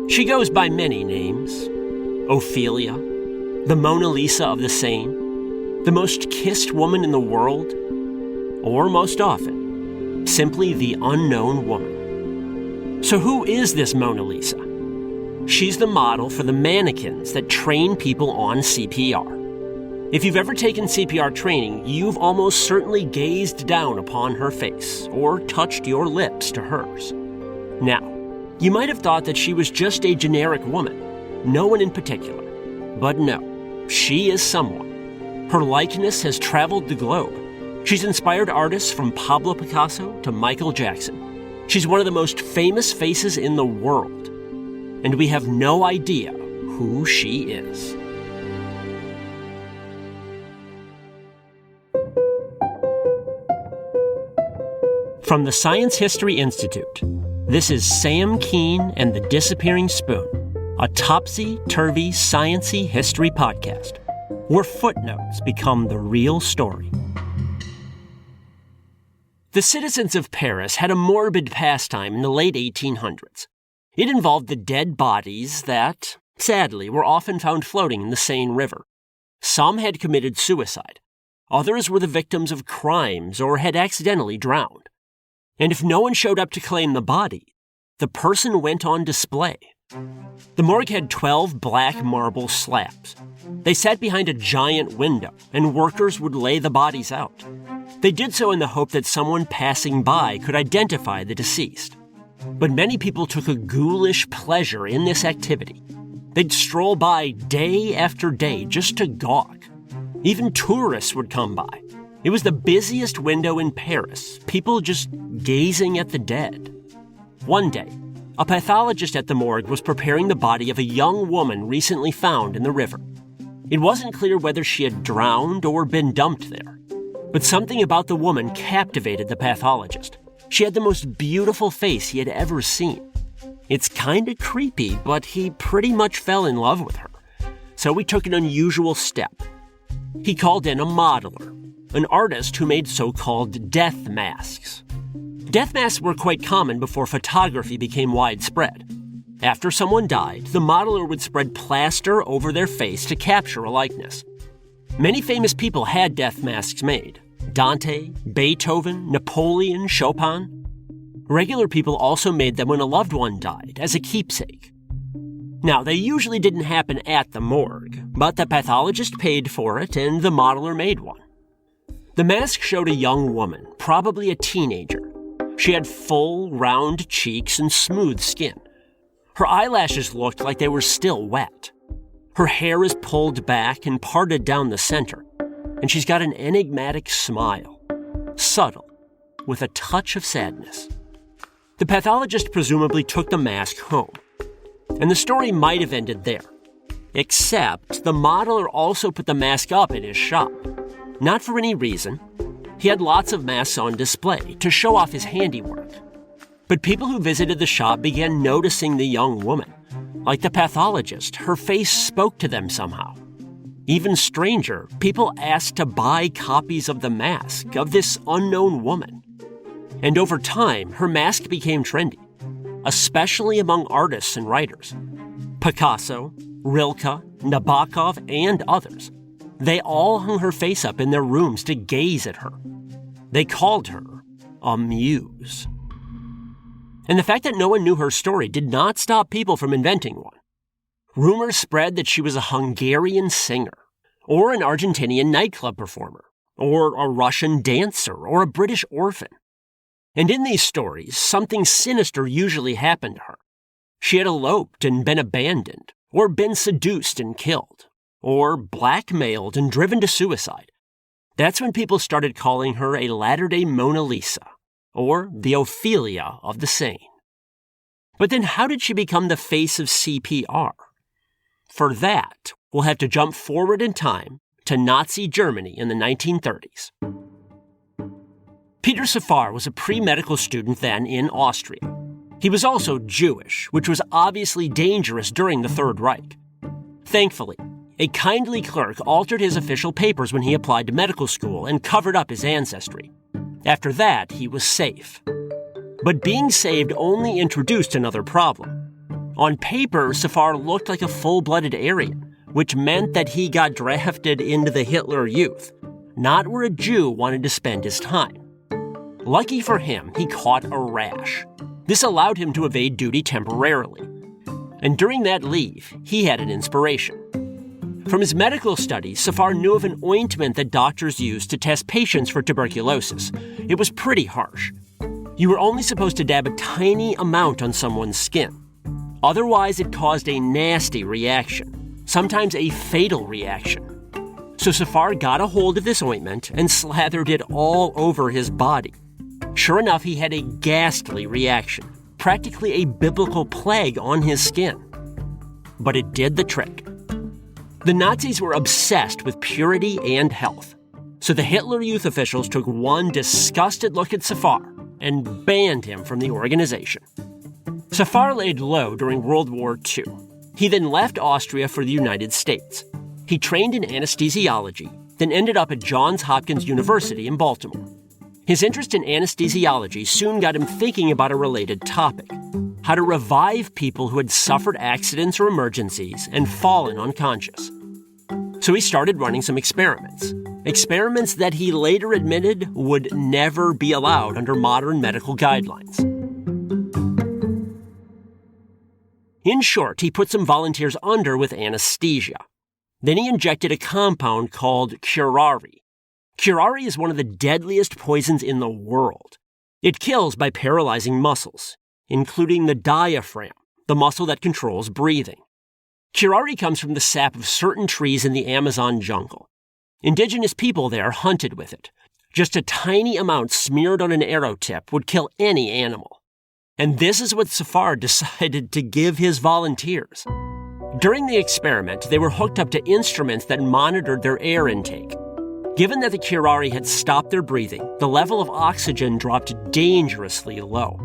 She goes by many names. Ophelia, the Mona Lisa of the Seine, the most kissed woman in the world, or most often, simply the unknown woman. So who is this Mona Lisa? She's the model for the mannequins that train people on CPR. If you've ever taken CPR training, you've almost certainly gazed down upon her face or touched your lips to hers. Now, you might have thought that she was just a generic woman, no one in particular. But no, she is someone. Her likeness has traveled the globe. She's inspired artists from Pablo Picasso to Michael Jackson. She's one of the most famous faces in the world. And we have no idea who she is. From the Science History Institute, this is Sam Keane and the Disappearing Spoon, a topsy-turvy, science-y history podcast, where footnotes become the real story. The citizens of Paris had a morbid pastime in the late 1800s. It involved the dead bodies that, sadly, were often found floating in the Seine River. Some had committed suicide. Others were the victims of crimes or had accidentally drowned. And if no one showed up to claim the body, the person went on display. The morgue had 12 black marble slabs. They sat behind a giant window, and workers would lay the bodies out. They did so in the hope that someone passing by could identify the deceased. But many people took a ghoulish pleasure in this activity. They'd stroll by day after day just to gawk. Even tourists would come by. It was the busiest window in Paris, people just gazing at the dead. One day, a pathologist at the morgue was preparing the body of a young woman recently found in the river. It wasn't clear whether she had drowned or been dumped there. But something about the woman captivated the pathologist. She had the most beautiful face he had ever seen. It's kinda creepy, but he pretty much fell in love with her. So he took an unusual step. He called in a modeler, an artist who made so-called death masks. Death masks were quite common before photography became widespread. After someone died, the modeler would spread plaster over their face to capture a likeness. Many famous people had death masks made. Dante, Beethoven, Napoleon, Chopin. Regular people also made them when a loved one died, as a keepsake. Now, they usually didn't happen at the morgue, but the pathologist paid for it and the modeler made one. The mask showed a young woman, probably a teenager. She had full, round cheeks and smooth skin. Her eyelashes looked like they were still wet. Her hair is pulled back and parted down the center, and she's got an enigmatic smile, subtle, with a touch of sadness. The pathologist presumably took the mask home, and the story might have ended there. Except the modeler also put the mask up in his shop. Not for any reason. He had lots of masks on display to show off his handiwork. But people who visited the shop began noticing the young woman. Like the pathologist, her face spoke to them somehow. Even stranger, people asked to buy copies of the mask of this unknown woman. And over time, her mask became trendy, especially among artists and writers. Picasso, Rilke, Nabokov, and others. They all hung her face up in their rooms to gaze at her. They called her a muse. And the fact that no one knew her story did not stop people from inventing one. Rumors spread that she was a Hungarian singer, or an Argentinian nightclub performer, or a Russian dancer, or a British orphan. And in these stories, something sinister usually happened to her. She had eloped and been abandoned, or been seduced and killed, or blackmailed and driven to suicide. That's when people started calling her a latter-day Mona Lisa, or the Ophelia of the Seine. But then how did she become the face of CPR? For that, we'll have to jump forward in time to Nazi Germany in the 1930s. Peter Safar was a pre-medical student then in Austria. He was also Jewish, which was obviously dangerous during the Third Reich. Thankfully, a kindly clerk altered his official papers when he applied to medical school and covered up his ancestry. After that, he was safe. But being saved only introduced another problem. On paper, Safar looked like a full-blooded Aryan, which meant that he got drafted into the Hitler Youth, not where a Jew wanted to spend his time. Lucky for him, he caught a rash. This allowed him to evade duty temporarily. And during that leave, he had an inspiration. From his medical studies, Safar knew of an ointment that doctors used to test patients for tuberculosis. It was pretty harsh. You were only supposed to dab a tiny amount on someone's skin. Otherwise, it caused a nasty reaction, sometimes a fatal reaction. So Safar got a hold of this ointment and slathered it all over his body. Sure enough, he had a ghastly reaction, practically a biblical plague on his skin. But it did the trick. The Nazis were obsessed with purity and health, so the Hitler Youth officials took one disgusted look at Safar and banned him from the organization. Safar laid low during World War II. He then left Austria for the United States. He trained in anesthesiology, then ended up at Johns Hopkins University in Baltimore. His interest in anesthesiology soon got him thinking about a related topic: how to revive people who had suffered accidents or emergencies and fallen unconscious. So he started running some experiments that he later admitted would never be allowed under modern medical guidelines. In short, he put some volunteers under with anesthesia. Then he injected a compound called curare. Curare is one of the deadliest poisons in the world. It kills by paralyzing muscles, including the diaphragm, the muscle that controls breathing. Curare comes from the sap of certain trees in the Amazon jungle. Indigenous people there hunted with it. Just a tiny amount smeared on an arrow tip would kill any animal. And this is what Safar decided to give his volunteers. During the experiment, they were hooked up to instruments that monitored their air intake. Given that the curare had stopped their breathing, the level of oxygen dropped dangerously low.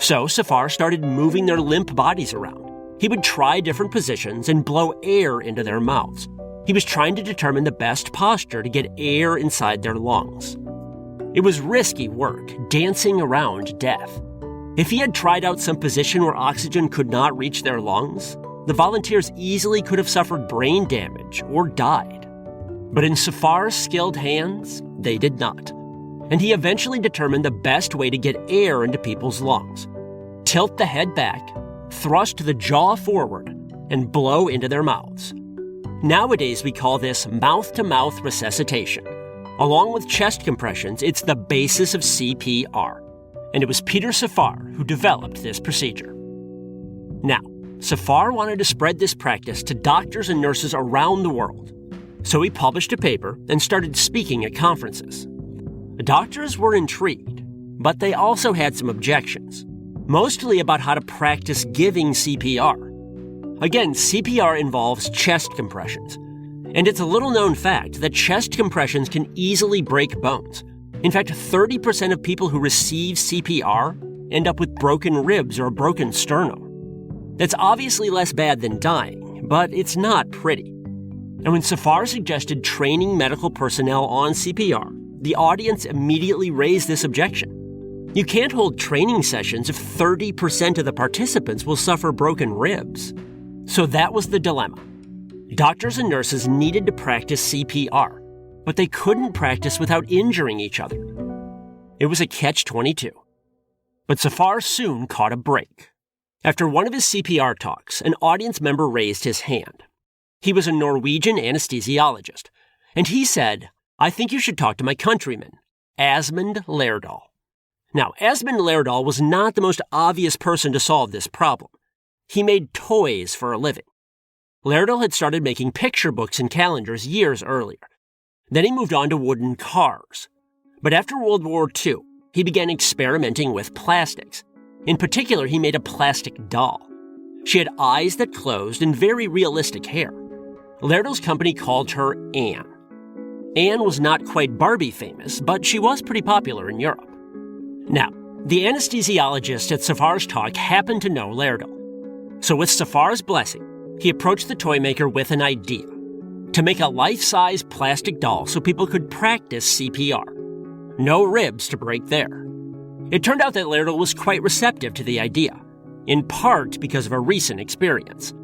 So Safar started moving their limp bodies around. He would try different positions and blow air into their mouths. He was trying to determine the best posture to get air inside their lungs. It was risky work, dancing around death. If he had tried out some position where oxygen could not reach their lungs, the volunteers easily could have suffered brain damage or died. But in Safar's skilled hands, they did not. And he eventually determined the best way to get air into people's lungs. Tilt the head back, thrust the jaw forward, and blow into their mouths. Nowadays, we call this mouth-to-mouth resuscitation. Along with chest compressions, it's the basis of CPR. And it was Peter Safar who developed this procedure. Now, Safar wanted to spread this practice to doctors and nurses around the world. So he published a paper and started speaking at conferences. Doctors were intrigued, but they also had some objections, mostly about how to practice giving CPR. Again, CPR involves chest compressions, and it's a little-known fact that chest compressions can easily break bones. In fact, 30% of people who receive CPR end up with broken ribs or a broken sternum. That's obviously less bad than dying, but it's not pretty. And when Safar suggested training medical personnel on CPR, the audience immediately raised this objection. You can't hold training sessions if 30% of the participants will suffer broken ribs. So that was the dilemma. Doctors and nurses needed to practice CPR, but they couldn't practice without injuring each other. It was a catch-22. But Safar soon caught a break. After one of his CPR talks, an audience member raised his hand. He was a Norwegian anesthesiologist, and he said, "I think you should talk to my countryman, Asmund Lerdahl." Now, Asmund Lerdahl was not the most obvious person to solve this problem. He made toys for a living. Lerdahl had started making picture books and calendars years earlier. Then he moved on to wooden cars. But after World War II, he began experimenting with plastics. In particular, he made a plastic doll. She had eyes that closed and very realistic hair. Lerdahl's company called her Anne. Anne was not quite Barbie famous, but she was pretty popular in Europe. Now, the anesthesiologist at Safar's talk happened to know Lerdahl. So with Safar's blessing, he approached the toy maker with an idea: to make a life-size plastic doll so people could practice CPR. No ribs to break there. It turned out that Lerdahl was quite receptive to the idea. in part because of a recent experience.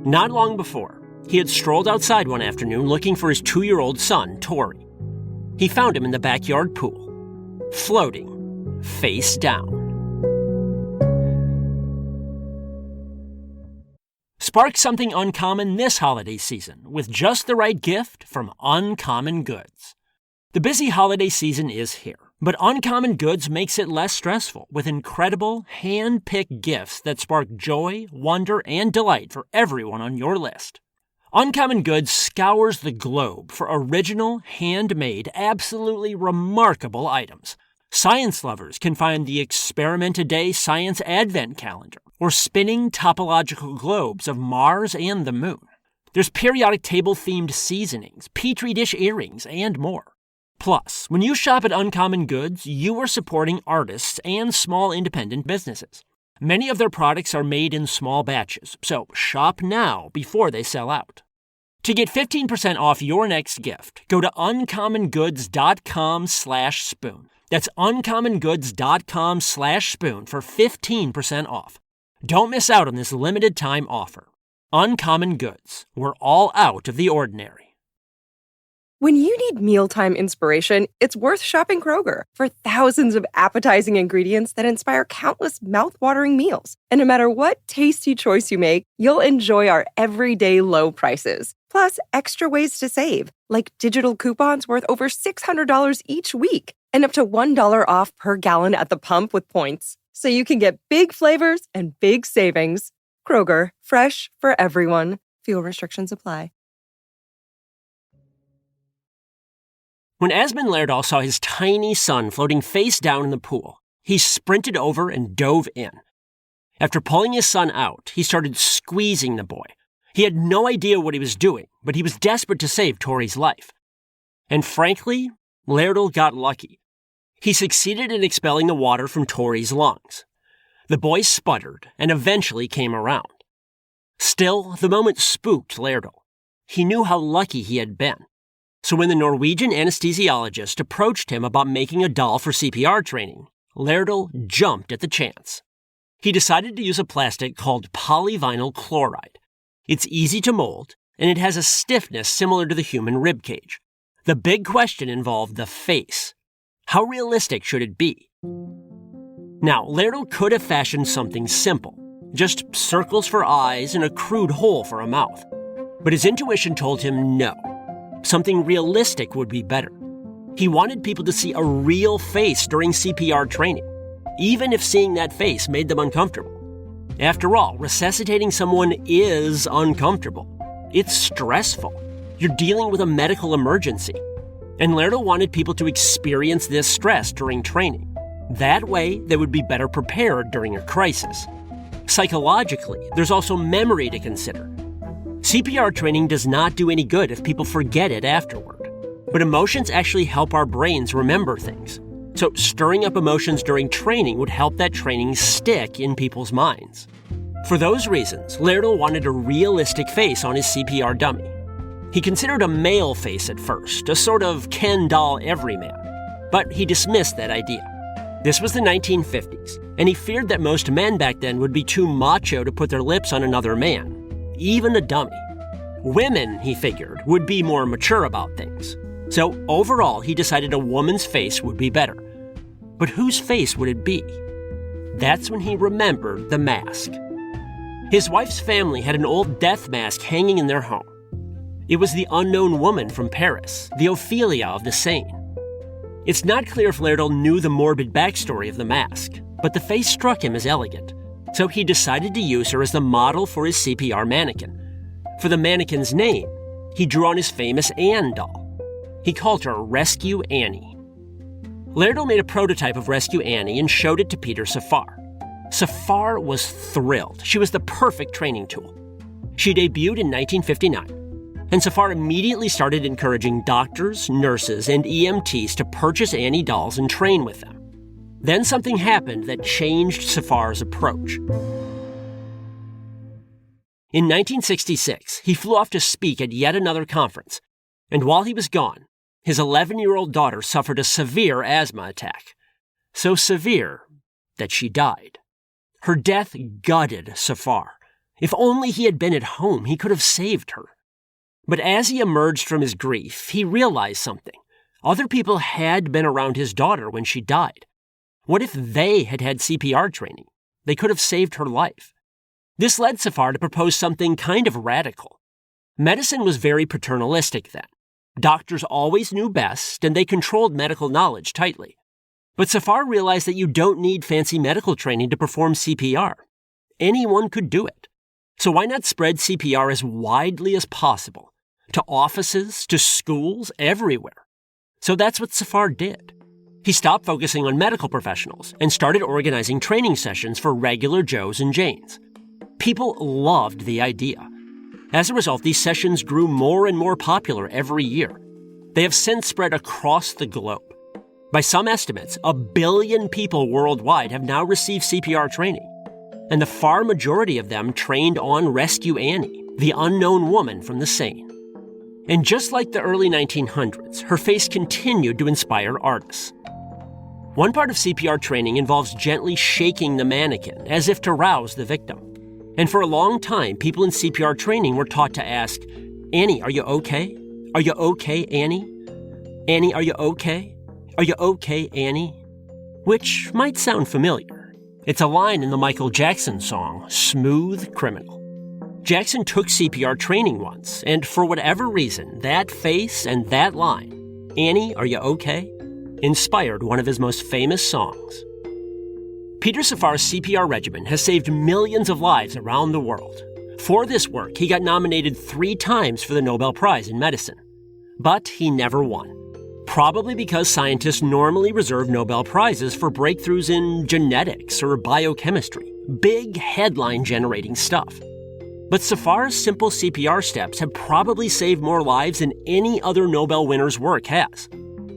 Not long before, he had strolled outside one afternoon looking for his 2-year-old son, Tori. He found him in the backyard pool, floating, face down. Spark something uncommon this holiday season with just the right gift from Uncommon Goods. The busy holiday season is here, but Uncommon Goods makes it less stressful with incredible, hand-picked gifts that spark joy, wonder, and delight for everyone on your list. Uncommon Goods scours the globe for original, handmade, absolutely remarkable items. Science lovers can find the Experiment a Day Science Advent Calendar or spinning topological globes of Mars and the Moon. There's periodic table-themed seasonings, petri dish earrings, and more. Plus, when you shop at Uncommon Goods, you are supporting artists and small independent businesses. Many of their products are made in small batches, so shop now before they sell out. To get 15% off your next gift, go to uncommongoods.com/spoon. That's uncommongoods.com/spoon for 15% off. Don't miss out on this limited time offer. Uncommon Goods. We're all out of the ordinary. When you need mealtime inspiration, it's worth shopping Kroger for thousands of appetizing ingredients that inspire countless mouth-watering meals. And no matter what tasty choice you make, you'll enjoy our everyday low prices. Plus, extra ways to save, like digital coupons worth over $600 each week and up to $1 off per gallon at the pump with points. So you can get big flavors and big savings. Kroger, fresh for everyone. Fuel restrictions apply. When Asmund Lerdahl saw his tiny son floating face down in the pool, he sprinted over and dove in. After pulling his son out, he started squeezing the boy. He had no idea what he was doing, but he was desperate to save Tori's life. And frankly, Lerdahl got lucky. He succeeded in expelling the water from Tori's lungs. The boy sputtered and eventually came around. Still, the moment spooked Lerdahl. He knew how lucky he had been. So when the Norwegian anesthesiologist approached him about making a doll for CPR training, Lerdahl jumped at the chance. He decided to use a plastic called polyvinyl chloride. It's easy to mold, and it has a stiffness similar to the human rib cage. The big question involved the face. How realistic should it be? Now, Lerdahl could have fashioned something simple, just circles for eyes and a crude hole for a mouth. But his intuition told him no. Something realistic would be better. He wanted people to see a real face during CPR training, even if seeing that face made them uncomfortable. After all, resuscitating someone is uncomfortable. It's stressful. You're dealing with a medical emergency. And Lerdahl wanted people to experience this stress during training. That way, they would be better prepared during a crisis. Psychologically, there's also memory to consider. CPR training does not do any good if people forget it afterward. But emotions actually help our brains remember things. So stirring up emotions during training would help that training stick in people's minds. For those reasons, Lerdahl wanted a realistic face on his CPR dummy. He considered a male face at first, a sort of Ken doll everyman. But he dismissed that idea. This was the 1950s, and he feared that most men back then would be too macho to put their lips on another man, even a dummy. Women, he figured, would be more mature about things. So overall, he decided a woman's face would be better. But whose face would it be? That's when he remembered the mask. His wife's family had an old death mask hanging in their home. It was the unknown woman from Paris, the Ophelia of the Seine. It's not clear if Lerdahl knew the morbid backstory of the mask, but the face struck him as elegant, so he decided to use her as the model for his CPR mannequin. For the mannequin's name, he drew on his famous Anne doll. He called her Rescue Annie. Lerdahl made a prototype of Rescue Annie and showed it to Peter Safar. Safar was thrilled. She was the perfect training tool. She debuted in 1959. And Safar immediately started encouraging doctors, nurses, and EMTs to purchase Annie dolls and train with them. Then something happened that changed Safar's approach. In 1966, he flew off to speak at yet another conference, and while he was gone, his 11-year-old daughter suffered a severe asthma attack. So severe that she died. Her death gutted Safar. If only he had been at home, he could have saved her. But as he emerged from his grief, he realized something. Other people had been around his daughter when she died. What if they had had CPR training? They could have saved her life. This led Safar to propose something kind of radical. Medicine was very paternalistic then. Doctors always knew best, and they controlled medical knowledge tightly. But Safar realized that you don't need fancy medical training to perform CPR. Anyone could do it. So why not spread CPR as widely as possible? To offices, to schools, everywhere. So that's what Safar did. He stopped focusing on medical professionals and started organizing training sessions for regular Joes and Janes. People loved the idea. As a result, these sessions grew more and more popular every year. They have since spread across the globe. By some estimates, 1 billion people worldwide have now received CPR training, and the far majority of them trained on Rescue Annie, the unknown woman from the Seine. And just like the early 1900s, her face continued to inspire artists. One part of CPR training involves gently shaking the mannequin as if to rouse the victim. And for a long time, people in CPR training were taught to ask, "Annie, are you okay? Are you okay, Annie? Annie, are you okay? Are you okay, Annie?" Which might sound familiar. It's a line in the Michael Jackson song, Smooth Criminal. Jackson took CPR training once, and for whatever reason, that face and that line, "Annie, are you okay?" inspired one of his most famous songs. Peter Safar's CPR regimen has saved millions of lives around the world. For this work, he got nominated 3 times for the Nobel Prize in Medicine. But he never won. Probably because scientists normally reserve Nobel Prizes for breakthroughs in genetics or biochemistry. Big headline-generating stuff. But Safar's simple CPR steps have probably saved more lives than any other Nobel winner's work has.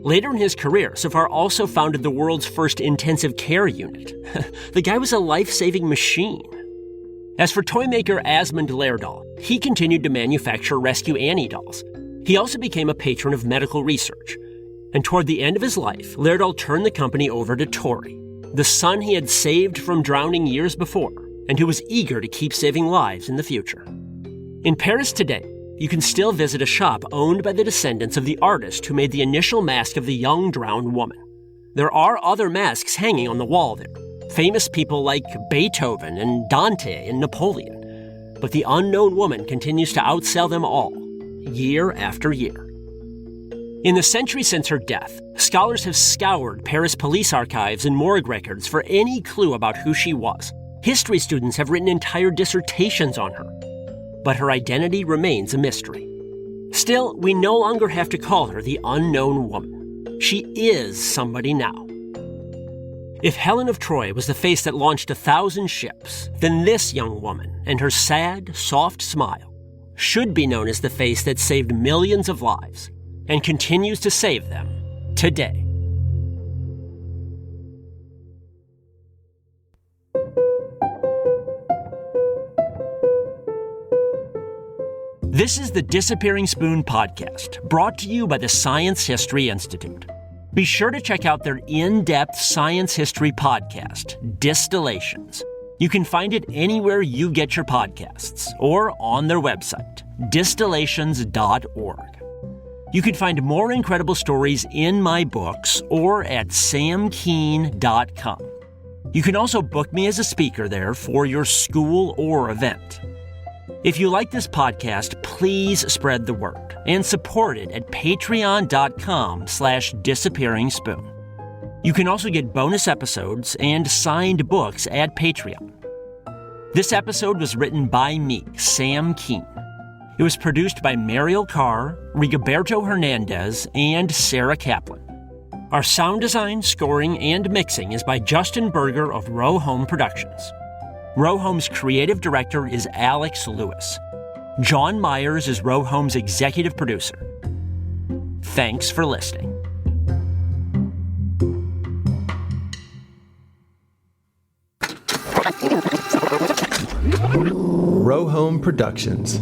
Later in his career, Safar also founded the world's first intensive care unit. The guy was a life-saving machine. As for toy maker Asmund Lerdahl, he continued to manufacture Rescue Annie dolls. He also became a patron of medical research. And toward the end of his life, Lerdahl turned the company over to Tori, the son he had saved from drowning years before, and who was eager to keep saving lives in the future. In Paris today, you can still visit a shop owned by the descendants of the artist who made the initial mask of the young drowned woman. There are other masks hanging on the wall there, famous people like Beethoven and Dante and Napoleon. But the unknown woman continues to outsell them all, year after year. In the century since her death, scholars have scoured Paris police archives and morgue records for any clue about who she was. History students have written entire dissertations on her. But her identity remains a mystery. Still, we no longer have to call her the unknown woman. She is somebody now. If Helen of Troy was the face that launched 1,000 ships, then this young woman and her sad, soft smile should be known as the face that saved millions of lives and continues to save them today. This is the Disappearing Spoon podcast, brought to you by the Science History Institute. Be sure to check out their in-depth science history podcast, Distillations. You can find it anywhere you get your podcasts, or on their website, distillations.org. You can find more incredible stories in my books or at samkeen.com. You can also book me as a speaker there for your school or event. If you like this podcast, please spread the word and support it at patreon.com/disappearingspoon. You can also get bonus episodes and signed books at Patreon. This episode was written by me, Sam Keen. It was produced by Mariel Carr, Rigoberto Hernandez, and Sarah Kaplan. Our sound design, scoring, and mixing is by Justin Berger of Row Home Productions. Row Home's creative director is Alex Lewis. John Myers is Row Home's executive producer. Thanks for listening. Row Home Productions.